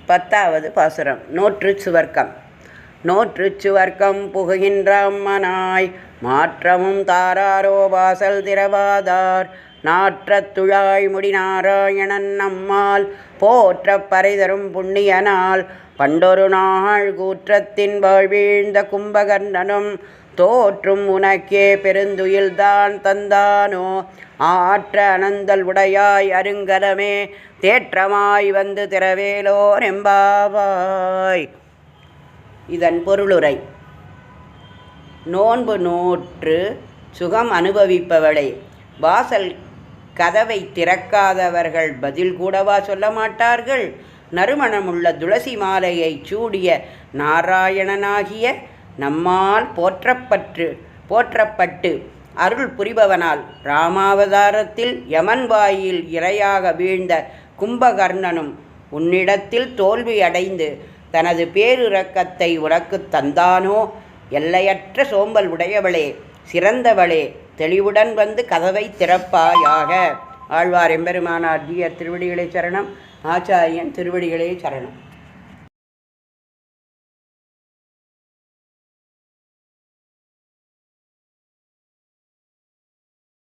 10வது பாசுரம். நோற்றுச் சுவர்க்கம். நோற்றுச் சுவர்க்கம் புகுகின்ற அம்மனாய் மாற்றமும் தாராரோ வாசல் திறவாதார் நாற்றத் துழாய் முடி நாராயணன் நம்மால் போற்றப் பறைதரும் புண்ணியனால் பண்டொரு நாள் கூற்றத்தின் வாழ்வீழ்ந்த கும்பகர்ணனும் தோற்றும் உனக்கே பெருந்துயில்தான் தந்தானோ ஆற்ற அனந்தல் உடையாய் அருங்கலமே தேற்றமாய் வந்து திறவேலோர் எம்பாவாய். இதன் பொருளுரை. நோன்பு நோற்று சுகம் அனுபவிப்பவளே, வாசல் கதவை திறக்காதவர்கள் பதில் கூடவா சொல்ல மாட்டார்கள்? நறுமணமுள்ள துளசி மாலையை சூடிய நாராயணனாகிய நம்மால் போற்றப்பட்டு அருள் புரிபவனால் ராமாவதாரத்தில் யமன் வாயில் இரையாக வீழ்ந்த கும்பகர்ணனும் உன்னிடத்தில் தோல்வி அடைந்து தனது பேரிரக்கத்தை உனக்கு தந்தானோ? எல்லையற்ற சோம்பல் உடையவளே, சிறந்தவளே, தெளிவுடன் வந்து கதவை திறப்பாயாக. ஆழ்வார் எம்பெருமானார் ஜீயர் திருவடிகளே சரணம். ஆச்சாரியன் திருவடிகளே சரணம்.